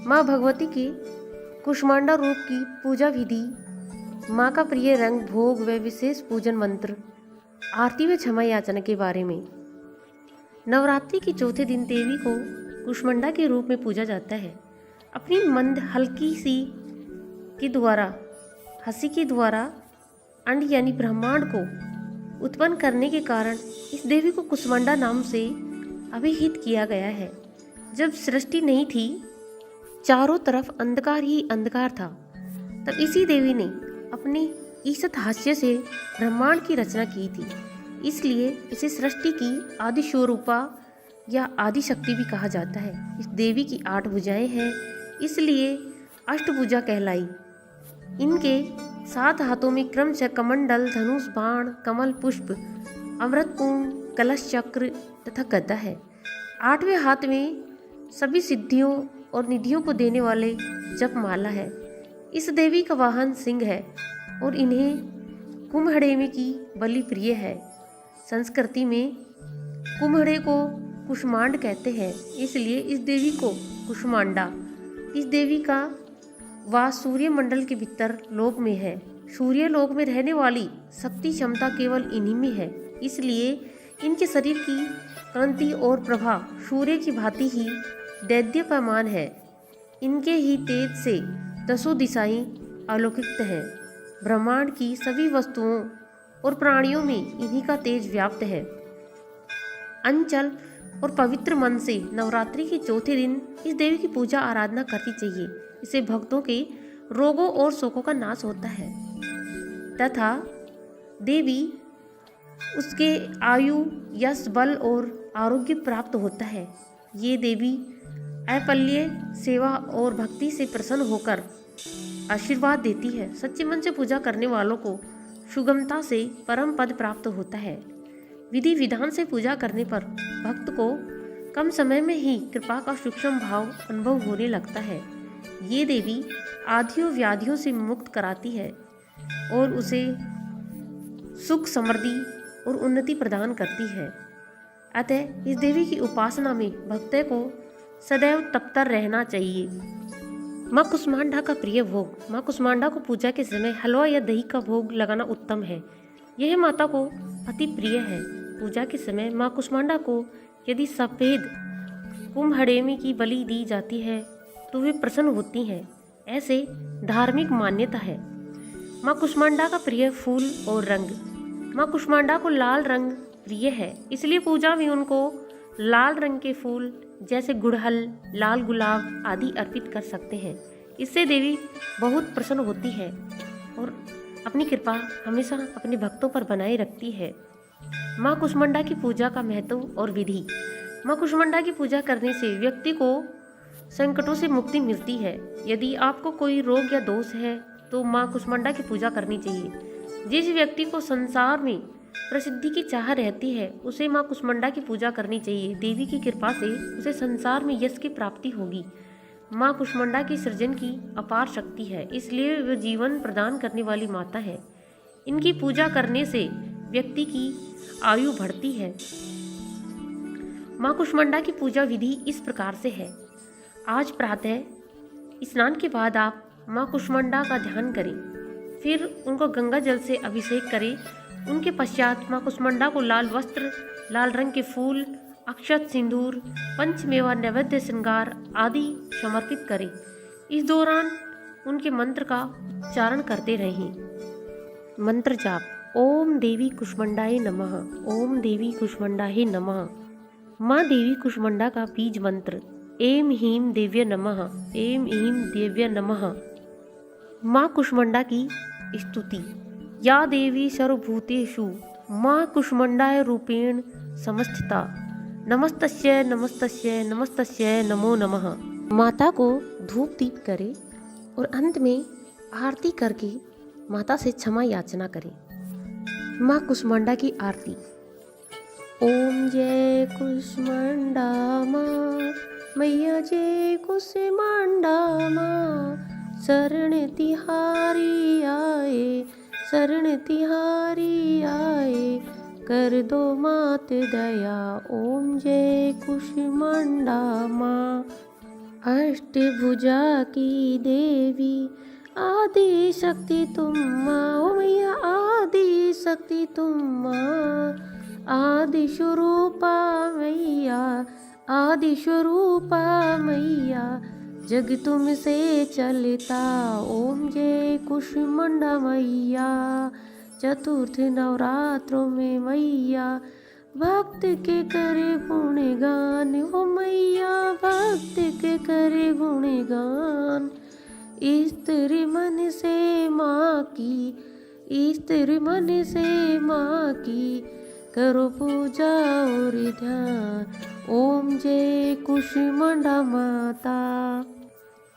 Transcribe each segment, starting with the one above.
माँ भगवती के कुष्मांडा रूप की पूजा विधि, माँ का प्रिय रंग, भोग व विशेष पूजन मंत्र, आरती व क्षमा याचना के बारे में। नवरात्रि के चौथे दिन देवी को कुष्मांडा के रूप में पूजा जाता है। अपनी मंद हल्की सी के द्वारा हंसी के द्वारा अंड यानी ब्रह्मांड को उत्पन्न करने के कारण इस देवी को कुष्मांडा नाम से अभिहित किया गया है। जब सृष्टि नहीं थी, चारों तरफ अंधकार ही अंधकार था, तब इसी देवी ने अपने ईसत हास्य से ब्रह्मांड की रचना की थी। इसलिए इसे सृष्टि की आदि स्वरूपा या आदि शक्ति भी कहा जाता है। इस देवी की 8 भुजाएं हैं, इसलिए अष्टभुजा कहलाई। इनके 7 हाथों में क्रमशः कमंडल, धनुष, बाण, कमल पुष्प, अमृत कुंड, कलश चक्र तथा गदा है। 8वें हाथ में सभी सिद्धियों और निधियों को देने वाले जप माला है। इस देवी का वाहन सिंह है और इन्हें कुम्हड़ेमी की बलि प्रिय है। संस्कृति में कुम्हड़े को कुष्मांड कहते हैं, इसलिए इस देवी को कुष्मांडा। इस देवी का वास सूर्य मंडल के भीतर लोक में है। सूर्य लोक में रहने वाली शक्ति क्षमता केवल इन्हीं में है, इसलिए इनके शरीर की कांति और प्रभा सूर्य की भांति ही दैदीप्यमान है। इनके ही तेज से 10 दिशाएं अलौकिक हैं। ब्रह्मांड की सभी वस्तुओं और प्राणियों में इन्हीं का तेज व्याप्त है। अंचल और पवित्र मन से नवरात्रि के चौथे दिन इस देवी की पूजा आराधना करनी चाहिए। इससे भक्तों के रोगों और शोकों का नाश होता है तथा देवी उसके आयु, यश, बल और आरोग्य प्राप्त होता है। ये देवी अपल्य सेवा और भक्ति से प्रसन्न होकर आशीर्वाद देती है। सच्चे मन से पूजा करने वालों को सुगमता से परम पद प्राप्त होता है। विधि विधान से पूजा करने पर भक्त को कम समय में ही कृपा का सूक्ष्म भाव अनुभव होने लगता है। ये देवी आधियों व्याधियों से मुक्त कराती है और उसे सुख, समृद्धि और उन्नति प्रदान करती है। अतः इस देवी की उपासना में भक्त को सदैव तत्पर रहना चाहिए। माँ कुष्मांडा का प्रिय भोग। माँ कुष्मांडा को पूजा के समय हलवा या दही का भोग लगाना उत्तम है। यह माता को अति प्रिय है। पूजा के समय माँ कुष्मांडा को यदि सफेद कुम्हड़ेमी की बलि दी जाती है तो वे प्रसन्न होती हैं, ऐसे धार्मिक मान्यता है। माँ कुष्मांडा का प्रिय फूल और रंग। माँ कुष्मांडा को लाल रंग प्रिय है, इसलिए पूजा में उनको लाल रंग के फूल जैसे गुड़हल, लाल गुलाब आदि अर्पित कर सकते हैं। इससे देवी बहुत प्रसन्न होती है और अपनी कृपा हमेशा अपने भक्तों पर बनाए रखती है। माँ कुष्मांडा की पूजा का महत्व और विधि। माँ कुष्मांडा की पूजा करने से व्यक्ति को संकटों से मुक्ति मिलती है। यदि आपको कोई रोग या दोष है तो माँ कुष्मांडा की पूजा करनी चाहिए। जिस व्यक्ति को संसार में प्रसिद्धि की चाह रहती है उसे माँ कुष्मांडा की पूजा करनी चाहिए। देवी की कृपा से उसे संसार में यश की प्राप्ति होगी। माँ कुष्मांडा की सृजन की अपार शक्ति है, इसलिए वह जीवन प्रदान करने वाली माता है। इनकी पूजा करने से व्यक्ति की आयु बढ़ती है। माँ कुष्मांडा की पूजा विधि इस प्रकार से है। आज प्रातः स्नान के बाद आप माँ कुष्मांडा का ध्यान करें, फिर उनको गंगा जल से अभिषेक करें। उनके पश्चात माँ कुष्मांडा को लाल वस्त्र, लाल रंग के फूल, अक्षत, सिंदूर, पंचमेवा, नैवेद्य, श्रृंगार आदि समर्पित करें। इस दौरान उनके मंत्र का उच्चारण करते रहें। मंत्र जाप। ओम देवी कुष्मांडाय नमः। ओम देवी कुष्मांडाय नमः। माँ देवी कुष्मांडा का बीज मंत्र। ऐं ह्रीं देव्य नमः। ऐं ह्रीं देव्य नमः। माँ कुष्मांडा की स्तुति। या देवी सर्वभूतेषु माँ कुष्मांडाय रूपेण समस्थिता। नमस्तस्यै नमस्तस्यै नमस्तस्यै नमो नमः। माता को धूप दीप करें और अंत में आरती करके माता से क्षमा याचना करें। माँ कुष्मांडा की आरती। ओम जय कुष्मांडा माँ, मैया जय कुष्मांडा माँ, शरण तिहारी आए, शरण तिहारी आए, कर दो मात दया। ओम जय कुष्मांडा माँ। अष्टभुजा की देवी आदि शक्ति तुम माँ, ओ मैया आदि शक्ति तुम माँ, आदि स्वरूपा मैया, आदि स्वरूपा मैया, जग तुमसे चलता। ओम जय कुष्मांडा मैया। चतुर्थ नवरात्रों में मैया भक्त के करे गुणगान, हो मैया भक्त के करे गुणगान। स्त्री मन से माँ की, स्त्री मन से माँ की, करो पूजा और ध्यान। ओम जय कुष्मांडा माता।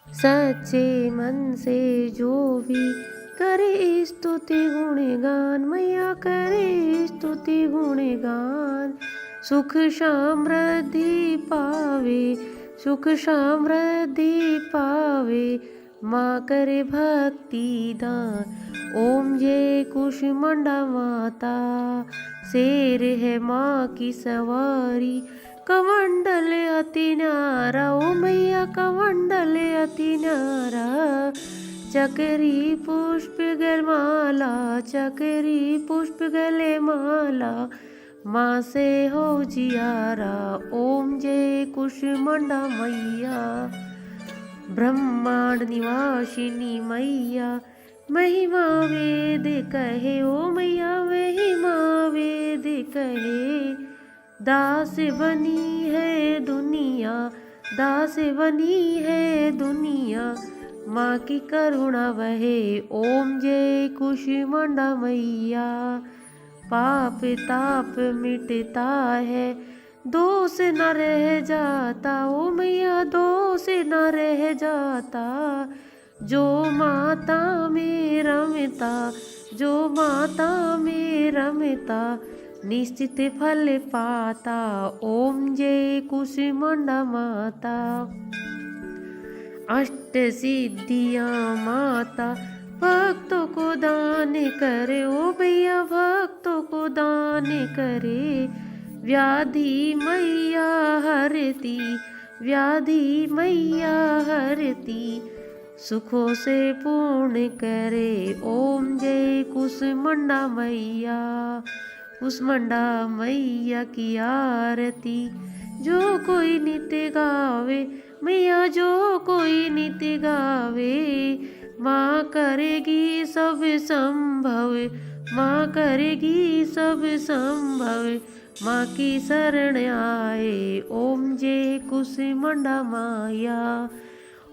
सच्चे मन से जो भी करे स्तुति गुणगान, मैया करे स्तुति गुणगान, सुख समृद्धि पावे, सुख समृद्धि पावे, माँ करे भक्ति दान। ओम जय कुष्मांडा माता। शेर है माँ की सवारी, कमंडल अति न्यारा, ओ मैया कमंडल अति न्यारा, चकरी पुष्प गल माला, चकरी पुष्प गले माला, माँ से हो जियारा। ओम जय कुष्मांडा मैया। ब्रह्मांड निवासिनी मैया, महिमा वेद कहे, ओ मैया महिमा वेद कहे, दास बनी है दुनिया, दास बनी है दुनिया, माँ की करुणा बहे। ओम जय कुष्मांडा मैया। पाप ताप मिटता है, दोष न रह जाता, ओ मैया दोष न रह जाता, जो माता में रमता, जो माता में रमता, निश्चित फल पाता। ओम जय कुष्मांडा माता। अष्ट सिद्धियाँ माता भक्तों को दान करे, ओ भैया भक्तों को दान करे, व्याधि मैया हरती, व्याधि मैया हरती, सुखों से पूर्ण करे। ओम जय कुष्मांडा मैया। कुष्मांडा मैया की आरती जो कोई नित्य गावे, मैया जो कोई नित्य गावे, माँ करेगी सब संभव, माँ करेगी सब संभव, माँ की शरण आए। ओम जय कुष्मांडा मैया।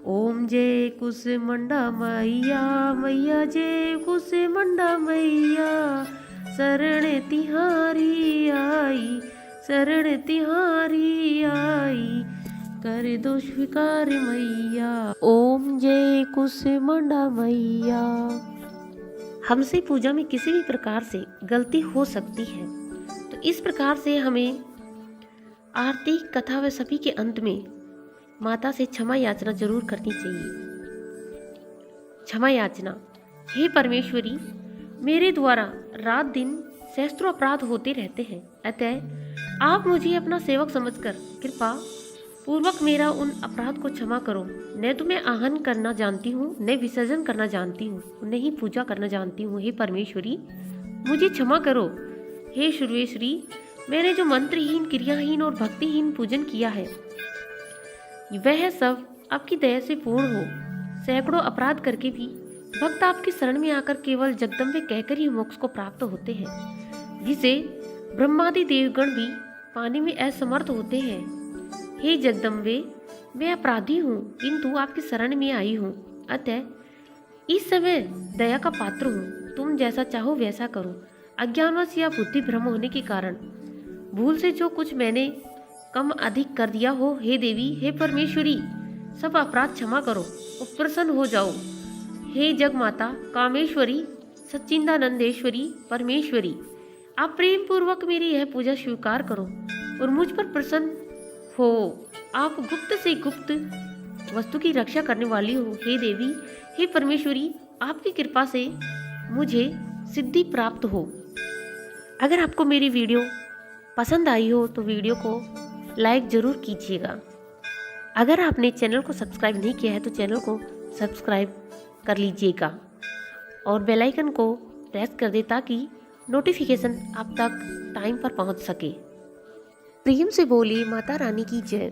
ओम जय कुष्मांडा मैया, मैया जय कुष्मांडा मैया, शरण तिहारी आई, शरण तिहारी आई, कर दो स्वीकार मैया। ओम जय कुष्मांडा मैया। हमसे पूजा में किसी भी प्रकार से गलती हो सकती है, तो इस प्रकार से हमें आरती कथा व सभी के अंत में माता से क्षमा याचना जरूर करनी चाहिए। क्षमा याचना। हे परमेश्वरी, मेरे द्वारा रात दिन सहस्त्रों अपराध होते रहते हैं, अतः आप मुझे अपना सेवक समझकर कृपा पूर्वक मेरा उन अपराध को क्षमा करो। न तो मैं आहन करना जानती हूँ, न विसर्जन करना जानती हूँ, न ही पूजा करना जानती हूँ। हे परमेश्वरी, मुझे क्षमा करो। हे सर्वेश्वरी, मैंने जो मंत्रहीन, क्रियाहीन और भक्तिहीन पूजन किया है, वह सब आपकी दया से पूर्ण हो। सैकड़ों अपराध करके भी भक्त आपकी शरण में आकर केवल जगदम्बे कहकर ही मोक्ष को प्राप्त होते हैं, जिसे ब्रह्मादि देवगण भी पाने में असमर्थ होते हैं। हे जगदम्बे, मैं अपराधी हूँ, किंतु आपकी शरण में आई हूँ, अतः इस समय दया का पात्र हूँ। तुम जैसा चाहो वैसा करो। अज्ञानवश या बुद्धि भ्रम होने के कारण भूल से जो कुछ मैंने कम अधिक कर दिया हो, हे देवी, हे परमेश्वरी, सब अपराध क्षमा करो और प्रसन्न हो जाओ। हे जग माता, कामेश्वरी, सच्चिदानंदेश्वरी, परमेश्वरी, आप प्रेम पूर्वक मेरी यह पूजा स्वीकार करो और मुझ पर प्रसन्न हो। आप गुप्त से गुप्त वस्तु की रक्षा करने वाली हो। हे देवी, हे परमेश्वरी, आपकी कृपा से मुझे सिद्धि प्राप्त हो। अगर आपको मेरी वीडियो पसंद आई हो तो वीडियो को लाइक ज़रूर कीजिएगा। अगर आपने चैनल को सब्सक्राइब नहीं किया है तो चैनल को सब्सक्राइब कर लीजिएगा और बेल आइकन को प्रेस कर दे ताकि नोटिफिकेशन आप तक टाइम पर पहुंच सके। प्रेम से बोली माता रानी की जय।